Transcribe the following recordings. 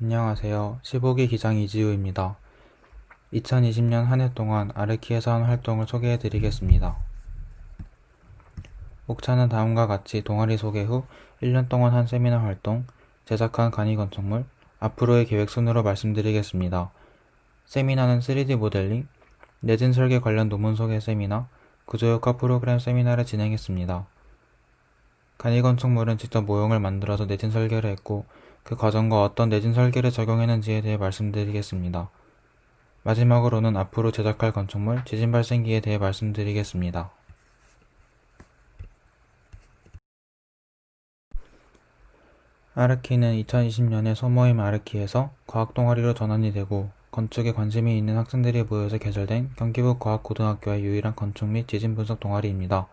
안녕하세요. 15기 기장 이지우입니다. 2020년 한 해 동안 아르키에서 한 활동을 소개해 드리겠습니다. 목차는 다음과 같이 동아리 소개 후 1년 동안 한 세미나 활동, 제작한 간이 건축물, 앞으로의 계획 순으로 말씀드리겠습니다. 세미나는 3D 모델링, 내진 설계 관련 논문 소개 세미나, 구조효과 프로그램 세미나를 진행했습니다. 간이 건축물은 직접 모형을 만들어서 내진 설계를 했고 그 과정과 어떤 내진 설계를 적용했는지에 대해 말씀드리겠습니다. 마지막으로는 앞으로 제작할 건축물 지진 발생기에 대해 말씀드리겠습니다. 아르키는 2020년에 소모임 아르키에서 과학동아리로 전환이 되고 건축에 관심이 있는 학생들이 모여서 개설된 경기북 과학고등학교의 유일한 건축 및 지진 분석 동아리입니다.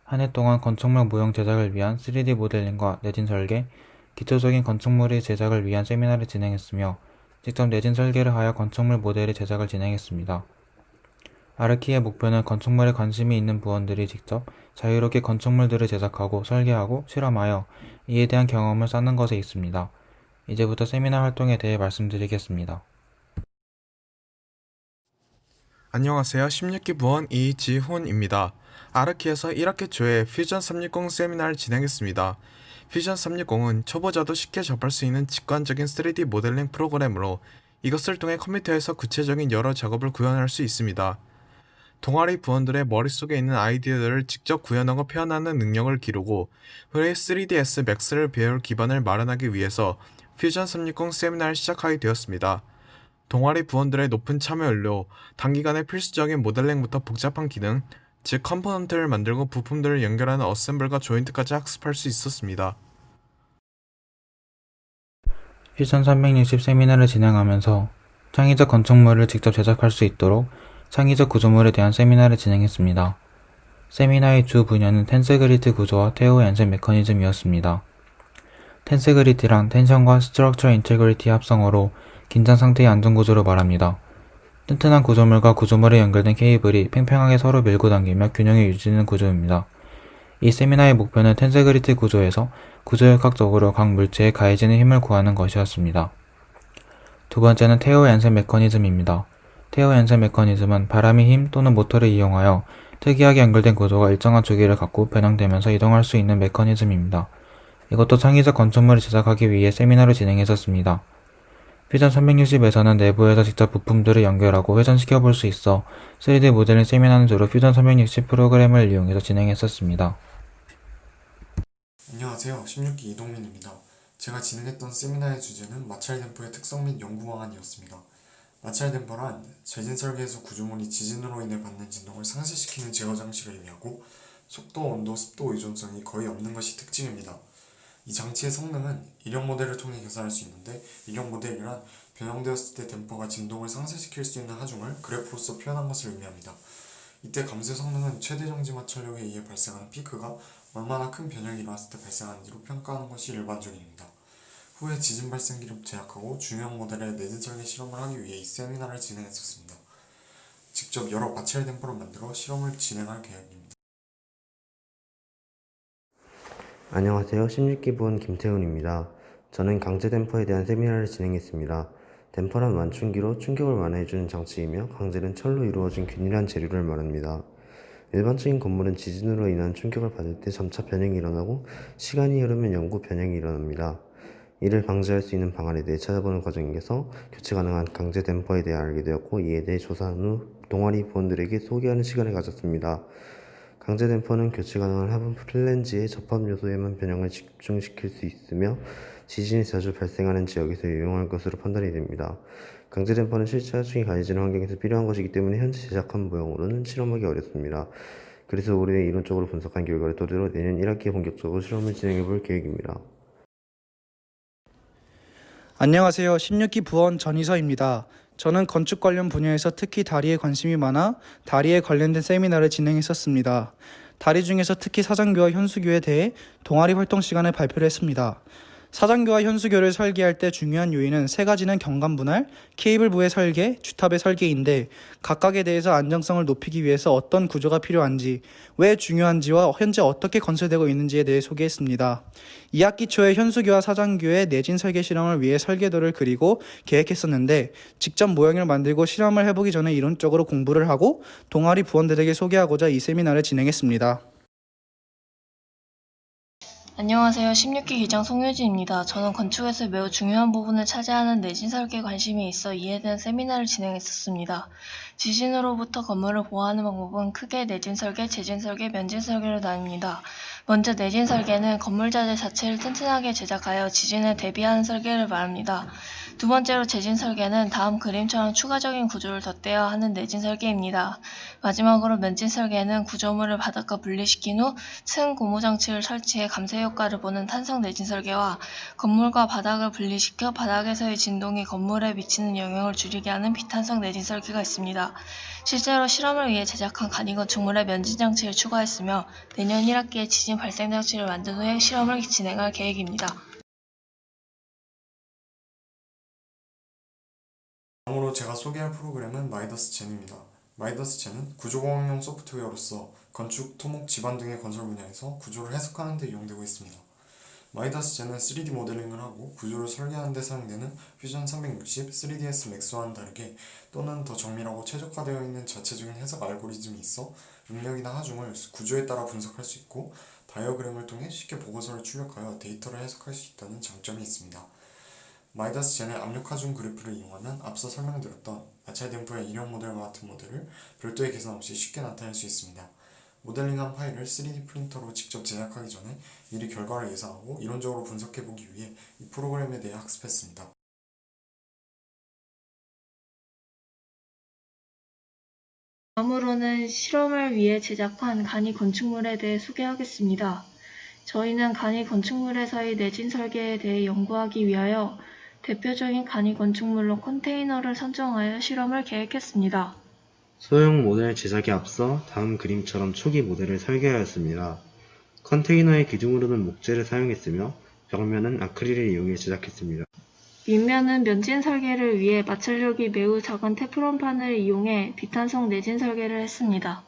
한 해 동안 건축물 모형 제작을 위한 3D 모델링과 내진 설계, 기초적인 건축물의 제작을 위한 세미나를 진행했으며 직접 내진 설계를 하여 건축물 모델의 제작을 진행했습니다. 아르키의 목표는 건축물에 관심이 있는 부원들이 직접 자유롭게 건축물들을 제작하고 설계하고 실험하여 이에 대한 경험을 쌓는 것에 있습니다. 이제부터 세미나 활동에 대해 말씀드리겠습니다. 안녕하세요. 16기 부원 이지훈입니다. 아르키에서 1학기 초에 퓨전 360 세미나를 진행했습니다. 퓨전 360은 초보자도 쉽게 접할 수 있는 직관적인 3D 모델링 프로그램으로 이것을 통해 컴퓨터에서 구체적인 여러 작업을 구현할 수 있습니다. 동아리 부원들의 머릿속에 있는 아이디어들을 직접 구현하고 표현하는 능력을 기르고 후에 3ds max를 배울 기반을 마련하기 위해서 퓨전 360 세미나를 시작하게 되었습니다. 동아리 부원들의 높은 참여율로 단기간에 필수적인 모델링부터 복잡한 기능, 즉 컴포넌트를 만들고 부품들을 연결하는 어셈블과 조인트까지 학습할 수 있었습니다. 퓨전 360 세미나를 진행하면서 창의적 건축물을 직접 제작할 수 있도록 창의적 구조물에 대한 세미나를 진행했습니다. 세미나의 주 분야는 텐스그리드 구조와 태오 얀센 메커니즘이었습니다. 텐스그리드란 텐션과 스트럭처 인테그리티의 합성어로 긴장 상태의 안정 구조를 말합니다. 튼튼한 구조물과 구조물에 연결된 케이블이 팽팽하게 서로 밀고 당기며 균형을 유지하는 구조입니다. 이 세미나의 목표는 텐스그리드 구조에서 구조역학적으로 각 물체에 가해지는 힘을 구하는 것이었습니다. 두 번째는 테오 얀센 메커니즘입니다. 테오 얀센 메커니즘은 바람의 힘 또는 모터를 이용하여 특이하게 연결된 구조가 일정한 주기를 갖고 변형되면서 이동할 수 있는 메커니즘입니다. 이것도 창의적 건축물을 제작하기 위해 세미나를 진행했었습니다. 퓨전 360에서는 내부에서 직접 부품들을 연결하고 회전시켜 볼 수 있어 3D 모델링 세미나는 주로 퓨전 360 프로그램을 이용해서 진행했었습니다. 안녕하세요. 16기 이동민입니다. 제가 진행했던 세미나의 주제는 마찰댐퍼의 특성 및 연구 방안이었습니다. 마찰댐퍼란 재진 설계에서 구조물이 지진으로 인해 받는 진동을 상쇄시키는 제어 장치를 의미하고 속도, 온도, 습도 의존성이 거의 없는 것이 특징입니다. 이 장치의 성능은 이력 모델을 통해 계산할 수 있는데 이력 모델이란 변형되었을 때 댐퍼가 진동을 상쇄시킬 수 있는 하중을 그래프로서 표현한 것을 의미합니다. 이때 감쇄 성능은 최대 정지 마찰력에 의해 발생하는 피크가 얼마나 큰 변형이 일어났을 때 발생하는지로 평가하는 것이 일반적입니다. 후에 지진 발생기를 제약하고 중요한 모델의 내진 설계 실험을 하기 위해 이 세미나를 진행했었습니다. 직접 여러 마찰 댐퍼를 만들어 실험을 진행할 계획입니다. 안녕하세요. 16기 부원 김태훈입니다. 저는 강제 댐퍼에 대한 세미나를 진행했습니다. 댐퍼란 완충기로 충격을 완화해주는 장치이며 강제는 철로 이루어진 균일한 재료를 말합니다. 일반적인 건물은 지진으로 인한 충격을 받을 때 점차 변형이 일어나고 시간이 흐르면 영구 변형이 일어납니다. 이를 방지할 수 있는 방안에 대해 찾아보는 과정에서 교체 가능한 강제 댐퍼에 대해 알게 되었고 이에 대해 조사한 후 동아리 부원들에게 소개하는 시간을 가졌습니다. 강제 댐퍼는 교체 가능한 화분 플랜지의 접합 요소에만 변형을 집중시킬 수 있으며 지진이 자주 발생하는 지역에서 유용할 것으로 판단이 됩니다. 강제 댐퍼는 실제 하중이 가해지는 환경에서 필요한 것이기 때문에 현재 제작한 모형으로는 실험하기 어렵습니다. 그래서 올해 이론적으로 분석한 결과를 토대로 내년 1학기에 본격적으로 실험을 진행해 볼 계획입니다. 안녕하세요. 16기 부원 전희서입니다. 저는 건축 관련 분야에서 특히 다리에 관심이 많아 다리에 관련된 세미나를 진행했었습니다. 다리 중에서 특히 사장교와 현수교에 대해 동아리 활동 시간에 발표를 했습니다. 사장교와 현수교를 설계할 때 중요한 요인은 세 가지는 경관 분할, 케이블부의 설계, 주탑의 설계인데 각각에 대해서 안정성을 높이기 위해서 어떤 구조가 필요한지, 왜 중요한지와 현재 어떻게 건설되고 있는지에 대해 소개했습니다. 2학기 초에 현수교와 사장교의 내진 설계 실험을 위해 설계도를 그리고 계획했었는데 직접 모형을 만들고 실험을 해보기 전에 이론적으로 공부를 하고 동아리 부원들에게 소개하고자 이 세미나를 진행했습니다. 안녕하세요. 16기 기장 송유진입니다. 저는 건축에서 매우 중요한 부분을 차지하는 내진 설계에 관심이 있어 이에 대한 세미나를 진행했었습니다. 지진으로부터 건물을 보호하는 방법은 크게 내진 설계, 재진 설계, 면진 설계로 나뉩니다. 먼저 내진 설계는 건물 자재 자체를 튼튼하게 제작하여 지진에 대비하는 설계를 말합니다. 두 번째로 재진 설계는 다음 그림처럼 추가적인 구조를 덧대어 하는 내진 설계입니다. 마지막으로 면진 설계는 구조물을 바닥과 분리시킨 후 층 고무장치를 설치해 감쇄 효과를 보는 탄성 내진 설계와 건물과 바닥을 분리시켜 바닥에서의 진동이 건물에 미치는 영향을 줄이게 하는 비탄성 내진 설계가 있습니다. 실제로 실험을 위해 제작한 간이 건축물에 면진 장치를 추가했으며 내년 1학기에 지진 발생 장치를 만든 후에 실험을 진행할 계획입니다. 다음으로 제가 소개할 프로그램은 마이더스젠입니다. 마이더스젠은 구조공학용 소프트웨어로서 건축, 토목, 지반 등의 건설 분야에서 구조를 해석하는 데 이용되고 있습니다. 마이더스젠은 3D 모델링을 하고 구조를 설계하는 데 사용되는 퓨전 360, 3ds 맥스와는 다르게 또는 더 정밀하고 최적화되어 있는 자체적인 해석 알고리즘이 있어 응력이나 하중을 구조에 따라 분석할 수 있고 다이어그램을 통해 쉽게 보고서를 출력하여 데이터를 해석할 수 있다는 장점이 있습니다. 마이더스젠의 압력하중 그래프를 이용하면 앞서 설명드렸던 마찰댐퍼의 인형 모델과 같은 모델을 별도의 계산 없이 쉽게 나타낼 수 있습니다. 모델링한 파일을 3D 프린터로 직접 제작하기 전에 미리 결과를 예상하고 이론적으로 분석해보기 위해 이 프로그램에 대해 학습했습니다. 다음으로는 실험을 위해 제작한 간이 건축물에 대해 소개하겠습니다. 저희는 간이 건축물에서의 내진 설계에 대해 연구하기 위하여 대표적인 간이 건축물로 컨테이너를 선정하여 실험을 계획했습니다. 소형 모델 제작에 앞서 다음 그림처럼 초기 모델을 설계하였습니다. 컨테이너의 기둥으로는 목재를 사용했으며 벽면은 아크릴을 이용해 제작했습니다. 윗면은 면진 설계를 위해 마찰력이 매우 작은 테프론판을 이용해 비탄성 내진 설계를 했습니다.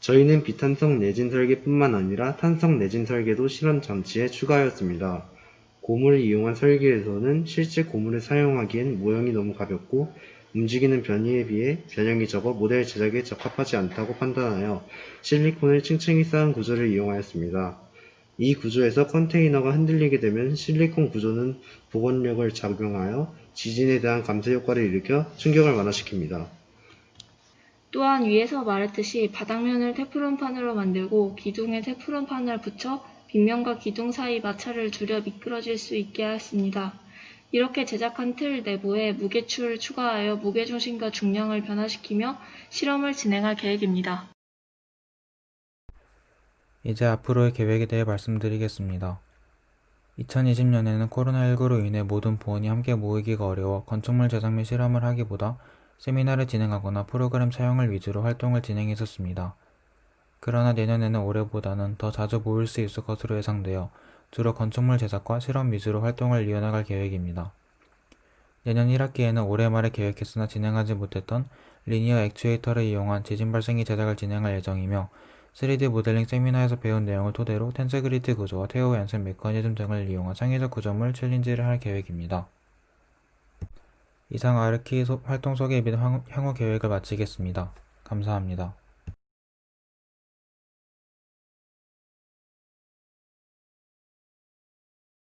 저희는 비탄성 내진 설계뿐만 아니라 탄성 내진 설계도 실험 장치에 추가하였습니다. 고무를 이용한 설계에서는 실제 고무를 사용하기엔 모형이 너무 가볍고 움직이는 변이에 비해 변형이 적어 모델 제작에 적합하지 않다고 판단하여 실리콘을 층층이 쌓은 구조를 이용하였습니다. 이 구조에서 컨테이너가 흔들리게 되면 실리콘 구조는 복원력을 작용하여 지진에 대한 감쇄 효과를 일으켜 충격을 완화시킵니다. 또한 위에서 말했듯이 바닥면을 테프론판으로 만들고 기둥에 테프론판을 붙여 빗면과 기둥 사이 마찰을 줄여 미끄러질 수 있게 하였습니다. 이렇게 제작한 틀 내부에 무게추를 추가하여 무게중심과 중량을 변화시키며 실험을 진행할 계획입니다. 이제 앞으로의 계획에 대해 말씀드리겠습니다. 2020년에는 코로나19로 인해 모든 부원이 함께 모이기가 어려워 건축물 제작 및 실험을 하기보다 세미나를 진행하거나 프로그램 촬영을 위주로 활동을 진행했었습니다. 그러나 내년에는 올해보다는 더 자주 모일 수 있을 것으로 예상되어 주로 건축물 제작과 실험 위주로 활동을 이어나갈 계획입니다. 내년 1학기에는 올해 말에 계획했으나 진행하지 못했던 리니어 액추에이터를 이용한 지진 발생기 제작을 진행할 예정이며 3D 모델링 세미나에서 배운 내용을 토대로 텐세그리드 구조와 태오 얀센 메커니즘 등을 이용한 창의적 구조물 챌린지를 할 계획입니다. 이상 아르키 활동 소개 및 향후 계획을 마치겠습니다. 감사합니다.